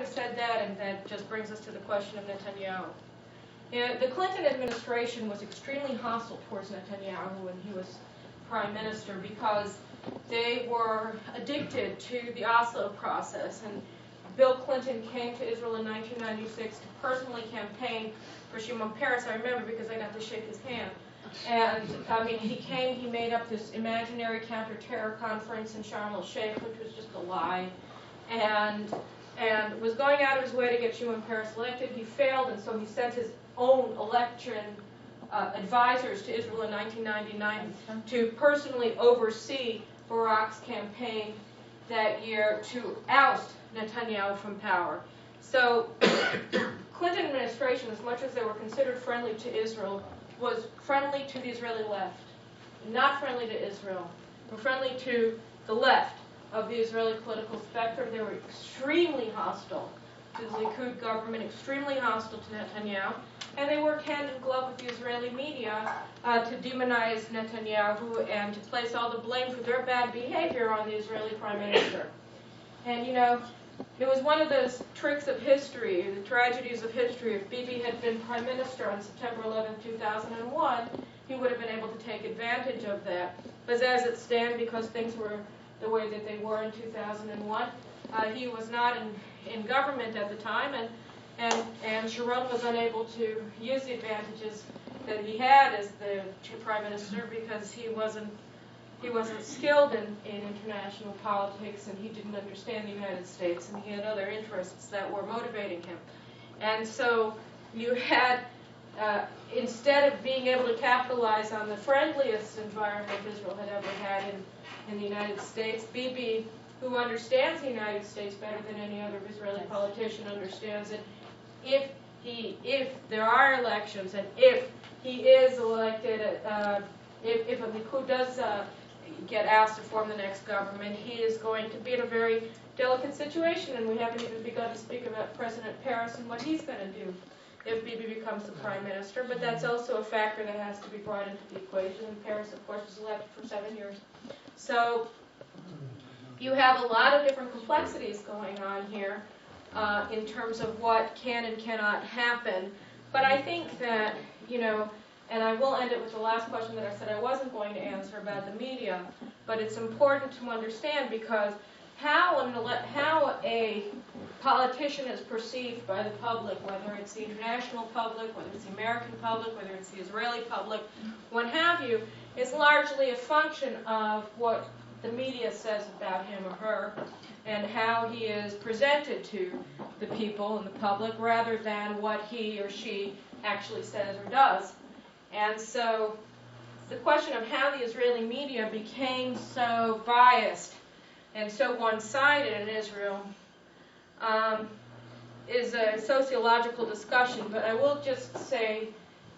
having said that, and that just brings us to the question of Netanyahu. The Clinton administration was extremely hostile towards Netanyahu when he was prime minister because they were addicted to the Oslo process. And Bill Clinton came to Israel in 1996 to personally campaign for Shimon Peres. I remember because I got to shake his hand. And, I mean, he came, he made up this imaginary counter-terror conference in Sharm el-Sheikh, which was just a lie, and was going out of his way to get Shimon Peres elected. He failed, and so he sent his own election advisors to Israel in 1999 to personally oversee Barak's campaign that year to oust Netanyahu from power. So Clinton administration, as much as they were considered friendly to Israel, was friendly to the Israeli left, not friendly to Israel, but friendly to the left of the Israeli political spectrum. They were extremely hostile to the Likud government, extremely hostile to Netanyahu, and they worked hand in glove with the Israeli media to demonize Netanyahu and to place all the blame for their bad behavior on the Israeli prime minister. And you know, it was one of those tricks of history, the tragedies of history. If Bibi had been prime minister on September 11, 2001, he would have been able to take advantage of that. But as it stands, because things were the way that they were in 2001, he was not in government at the time, and Sharon was unable to use the advantages that he had as the prime minister because he wasn't skilled in international politics, and he didn't understand the United States, and he had other interests that were motivating him. And so you had, instead of being able to capitalize on the friendliest environment Israel had ever had in the United States, Bibi, who understands the United States better than any other Israeli politician understands it, if there are elections and if he is elected, if a Likud does get asked to form the next government, he is going to be in a very delicate situation, and we haven't even begun to speak about President Peres and what he's going to do if Bibi becomes the prime minister. But that's also a factor that has to be brought into the equation, and Peres, of course, was elected for 7 years. So you have a lot of different complexities going on here in terms of what can and cannot happen. But I think that, you know, and I will end it with the last question that I said I wasn't going to answer about the media, but it's important to understand because how a politician is perceived by the public, whether it's the international public, whether it's the American public, whether it's the Israeli public, what have you, is largely a function of what the media says about him or her and how he is presented to the people and the public rather than what he or she actually says or does. And so the question of how the Israeli media became so biased and so one-sided in Israel is a sociological discussion, but I will just say,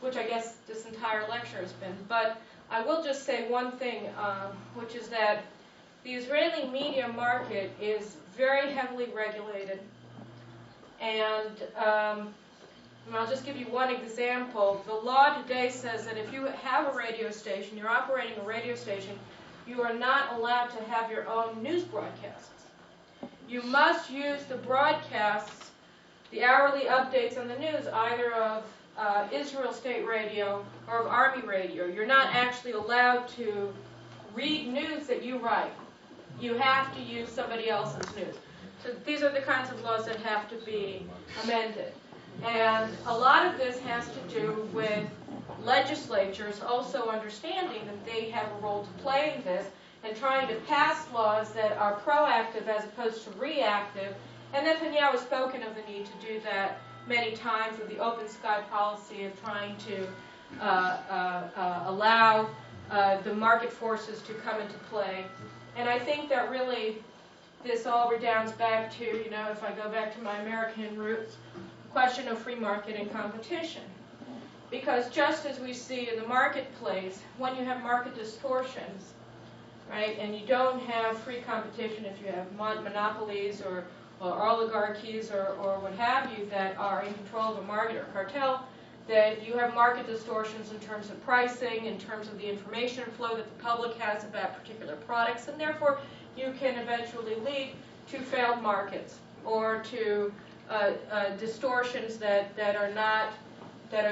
which I guess this entire lecture has been, but I will just say one thing, which is that the Israeli media market is very heavily regulated, and I'll just give you one example. The law today says that if you have a radio station, you're operating a radio station, you are not allowed to have your own news broadcasts. You must use the broadcasts, the hourly updates on the news, either of Israel State Radio or of Army Radio. You're not actually allowed to read news that you write. You have to use somebody else's news. So these are the kinds of laws that have to be amended. And a lot of this has to do with legislatures also understanding that they have a role to play in this and trying to pass laws that are proactive as opposed to reactive. And Netanyahu has spoken of the need to do that many times with the open sky policy of trying to allow the market forces to come into play. And I think that really this all redounds back to, you know, if I go back to my American roots, question of free market and competition. Because just as we see in the marketplace, when you have market distortions, right, and you don't have free competition, if you have monopolies or oligarchies or what have you that are in control of a market or cartel, that you have market distortions in terms of pricing, in terms of the information flow that the public has about particular products, and therefore you can eventually lead to failed markets or to distortions that are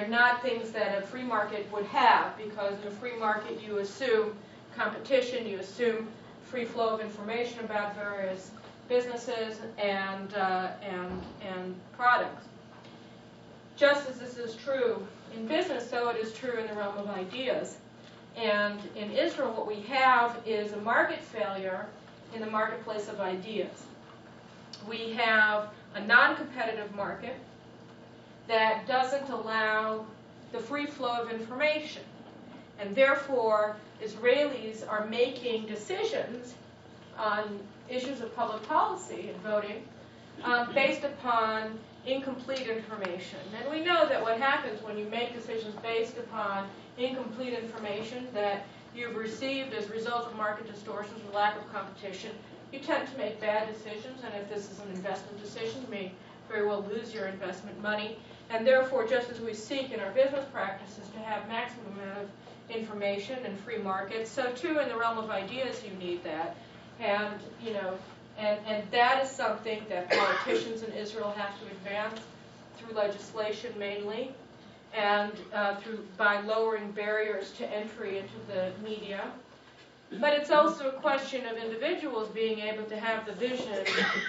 not things that a free market would have, because in a free market you assume competition, you assume free flow of information about various businesses and products. Just as this is true in business, so it is true in the realm of ideas. And in Israel, what we have is a market failure in the marketplace of ideas. We have a non-competitive market that doesn't allow the free flow of information. And therefore, Israelis are making decisions on issues of public policy and voting based upon incomplete information. And we know that what happens when you make decisions based upon incomplete information that you've received as a result of market distortions or lack of competition, you tend to make bad decisions, and if this is an investment decision, you may very well lose your investment money. And therefore, just as we seek in our business practices to have maximum amount of information and free markets, so too in the realm of ideas you need that. And, you know, and that is something that politicians in Israel have to advance through legislation mainly, and by lowering barriers to entry into the media. But it's also a question of individuals being able to have the vision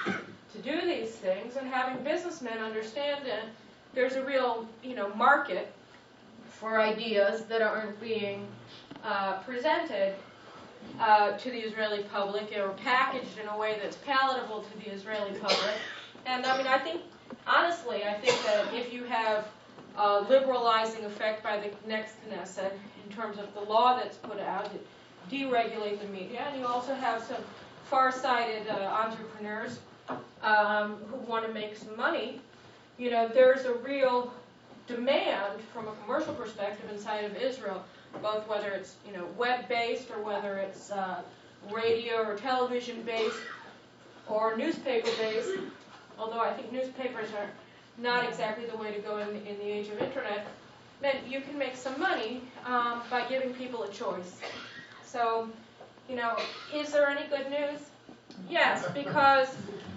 to do these things, and having businessmen understand that there's a real, you know, market for ideas that aren't being presented to the Israeli public or packaged in a way that's palatable to the Israeli public. And I mean, I think, honestly, I think that if you have a liberalizing effect by the next Knesset in terms of the law that's put out to deregulate the media, and you also have some far-sighted entrepreneurs who want to make some money, you know, there's a real demand from a commercial perspective inside of Israel, both whether it's, you know, web-based or whether it's radio or television-based or newspaper-based, although I think newspapers are not exactly the way to go in the age of internet, then you can make some money by giving people a choice. So, you know, is there any good news? Yes, because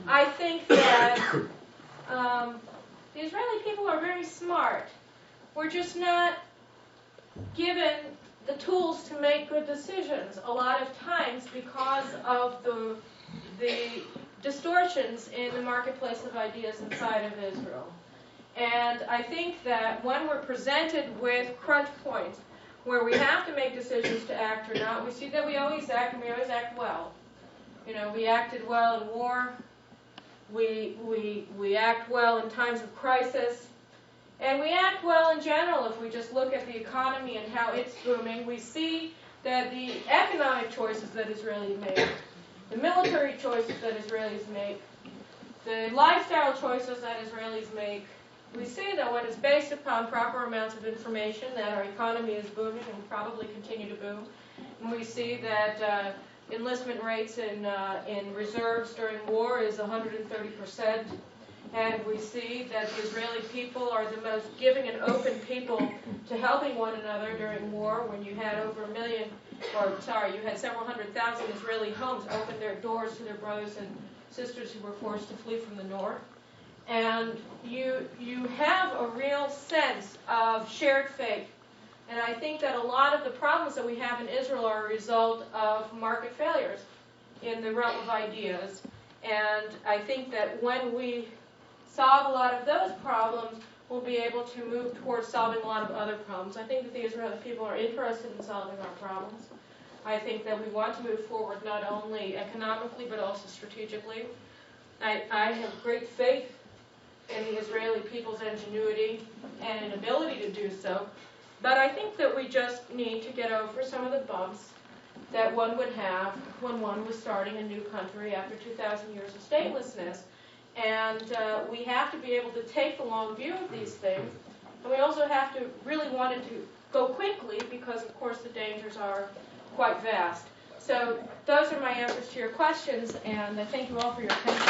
I think that the Israeli people are very smart. We're just not given the tools to make good decisions a lot of times because of the distortions in the marketplace of ideas inside of Israel. And I think that when we're presented with crunch points where we have to make decisions to act or not, we see that we always act, and we always act well. You know, we acted well in war. We act well in times of crisis. And we act well in general if we just look at the economy and how it's booming. We see that the economic choices that Israelis make, the military choices that Israelis make, the lifestyle choices that Israelis make, we see that when it's based upon proper amounts of information, that our economy is booming and will probably continue to boom. And we see that enlistment rates in reserves during war is 130%. And we see that the Israeli people are the most giving and open people to helping one another during war, when you had over you had several 100,000 Israeli homes open their doors to their brothers and sisters who were forced to flee from the north. And you have a real sense of shared faith. And I think that a lot of the problems that we have in Israel are a result of market failures in the realm of ideas. And I think that when we solve a lot of those problems, we'll be able to move towards solving a lot of other problems. I think that the Israeli people are interested in solving our problems. I think that we want to move forward not only economically but also strategically. I have great faith in the Israeli people's ingenuity and ability to do so. But I think that we just need to get over some of the bumps that one would have when one was starting a new country after 2,000 years of statelessness. And we have to be able to take the long view of these things. And we also have to really want it to go quickly because, of course, the dangers are quite vast. So those are my answers to your questions, and I thank you all for your attention.